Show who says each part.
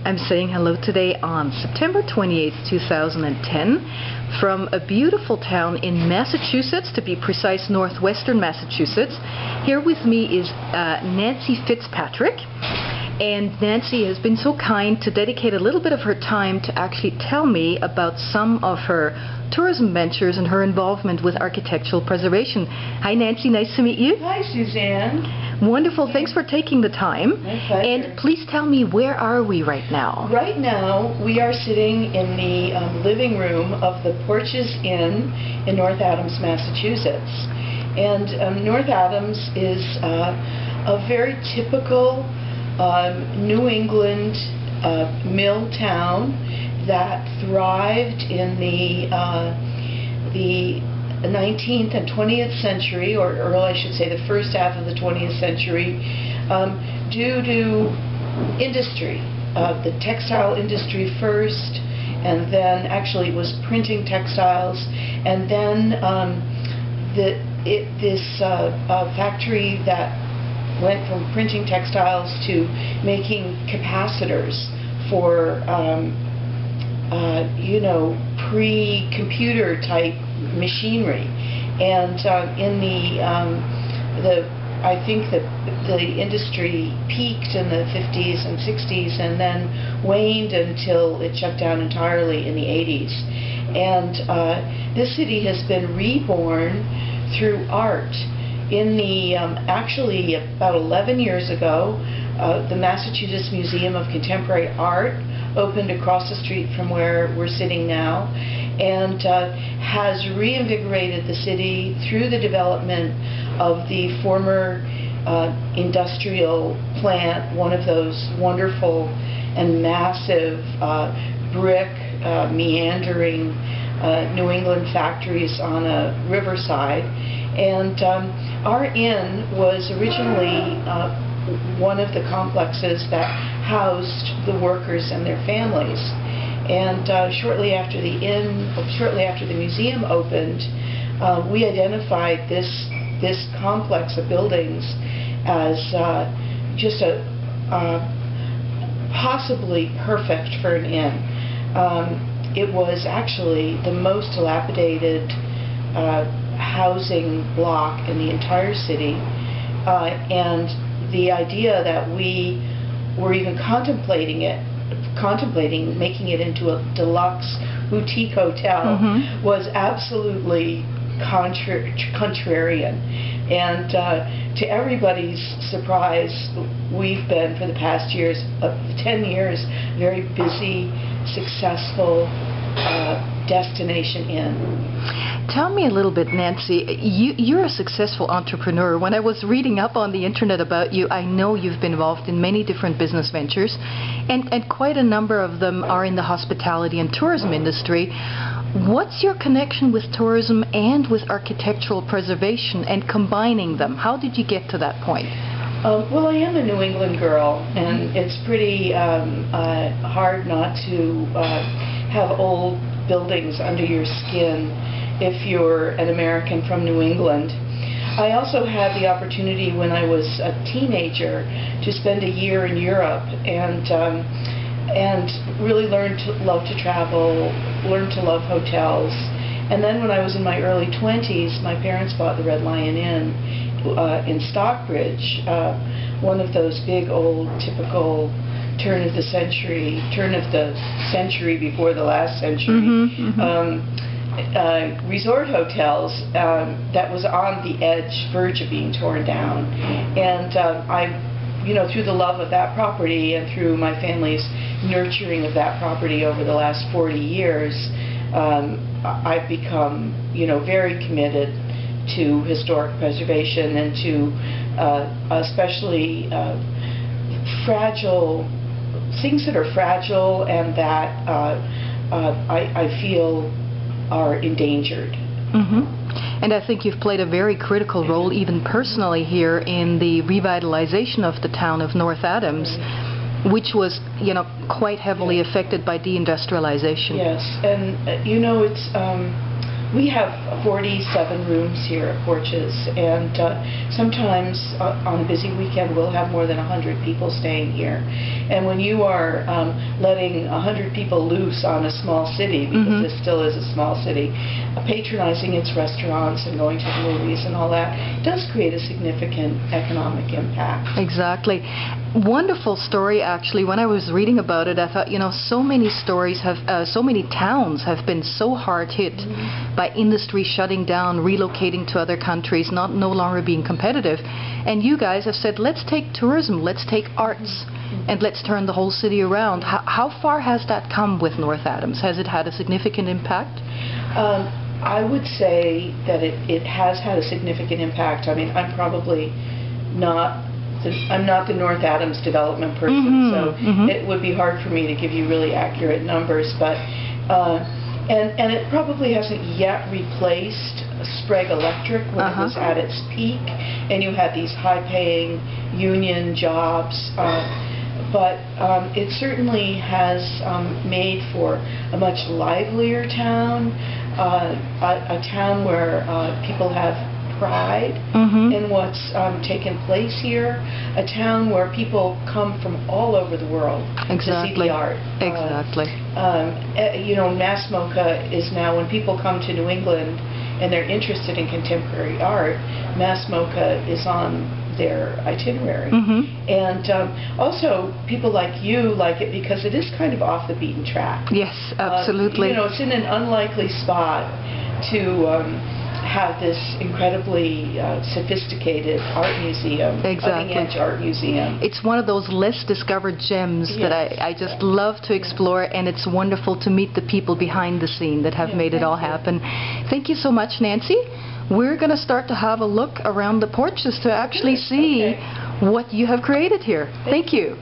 Speaker 1: I'm saying hello today on September 28th, 2010, from a beautiful town in Massachusetts, to be precise, northwestern Massachusetts. Here with me is Nancy Fitzpatrick. And Nancy has been so kind to dedicate a little bit of her time to actually tell me about some of her tourism ventures and her involvement with architectural preservation. Hi Nancy, nice to meet you.
Speaker 2: Hi Suzanne.
Speaker 1: Wonderful, thanks for taking the time.
Speaker 2: My pleasure.
Speaker 1: And please tell me, where are we right now?
Speaker 2: Right now we are sitting in the living room of the Porches Inn in North Adams, Massachusetts. And North Adams is a very typical New England mill town that thrived in the 19th and 20th century, or I should say the first half of the 20th century, due to industry. The textile industry first, and then actually it was printing textiles, and then this factory that went from printing textiles to making capacitors for pre-computer type machinery. And I think that the industry peaked in the 50s and 60s and then waned until it shut down entirely in the 80s. And this city has been reborn through art. In the actually about 11 years ago, the Massachusetts Museum of Contemporary Art opened across the street from where we're sitting now, and has reinvigorated the city through the development of the former industrial plant, one of those wonderful and massive brick meandering New England factories on a riverside. And our inn was originally one of the complexes that housed the workers and their families. And shortly after the museum opened, we identified this complex of buildings as just a possibly perfect for an inn. It was actually the most dilapidated housing block in the entire city, and the idea that we were even contemplating making it into a deluxe boutique hotel was absolutely contrarian. And to everybody's surprise, we've been, for the past 10 years, very busy, successful destination inn.
Speaker 1: Tell me a little bit, Nancy. You're a successful entrepreneur. When I was reading up on the internet about you, I know you've been involved in many different business ventures, and quite a number of them are in the hospitality and tourism industry. What's your connection with tourism and with architectural preservation and combining them? How did you get to that point?
Speaker 2: Well, I am a New England girl, and it's pretty hard not to have old buildings under your skin if you're an American from New England. I also had the opportunity when I was a teenager to spend a year in Europe and really learn to love to travel, learn to love hotels. And then when I was in my early 20s, my parents bought the Red Lion Inn in Stockbridge, one of those big old typical turn of the century before the last century resort hotels that was on the verge of being torn down. And through the love of that property and through my family's nurturing of that property over the last 40 years, I've become, very committed to historic preservation and to especially fragile things that are fragile and that I feel are endangered.
Speaker 1: And I think you've played a very critical role, even personally, here in the revitalization of the town of North Adams, which was, quite heavily affected by deindustrialization.
Speaker 2: Yes, and it's we have 47 rooms here at Porches, and sometimes on a busy weekend we'll have more than 100 people staying here. And when you are letting 100 people loose on a small city, because this still is a small city, patronizing its restaurants and going to the movies and all that, does create a significant economic impact.
Speaker 1: Exactly. Wonderful story, actually. When I was reading about it, I thought, you know, so many stories have, so many towns have been so hard hit by industry shutting down, relocating to other countries, no longer being competitive. And you guys have said, let's take tourism, let's take arts, and let's turn the whole city around. How far has that come with North Adams? Has it had a significant impact?
Speaker 2: I would say that it has had a significant impact. I mean, I'm probably not the North Adams development person, so it would be hard for me to give you really accurate numbers, but and it probably hasn't yet replaced Sprague Electric when it was at its peak, and you had these high-paying union jobs. But it certainly has made for a much livelier town, a town where people have pride in what's taken place here, a town where people come from all over the world to see the art.
Speaker 1: Exactly.
Speaker 2: You know, MassMOCA is now, when people come to New England and they're interested in contemporary art, MassMOCA is on their itinerary. And also people like you like it because it is kind of off the beaten track.
Speaker 1: Yes, absolutely.
Speaker 2: You know, it's in an unlikely spot to have this incredibly sophisticated art museum, cutting-edge art museum. It's
Speaker 1: one of those less discovered gems that I just love to explore, and it's wonderful to meet the people behind the scene that have made it all happen. Thank you so much, Nancy. We're going to start to have a look around the porches to actually see what you have created here. Thank you.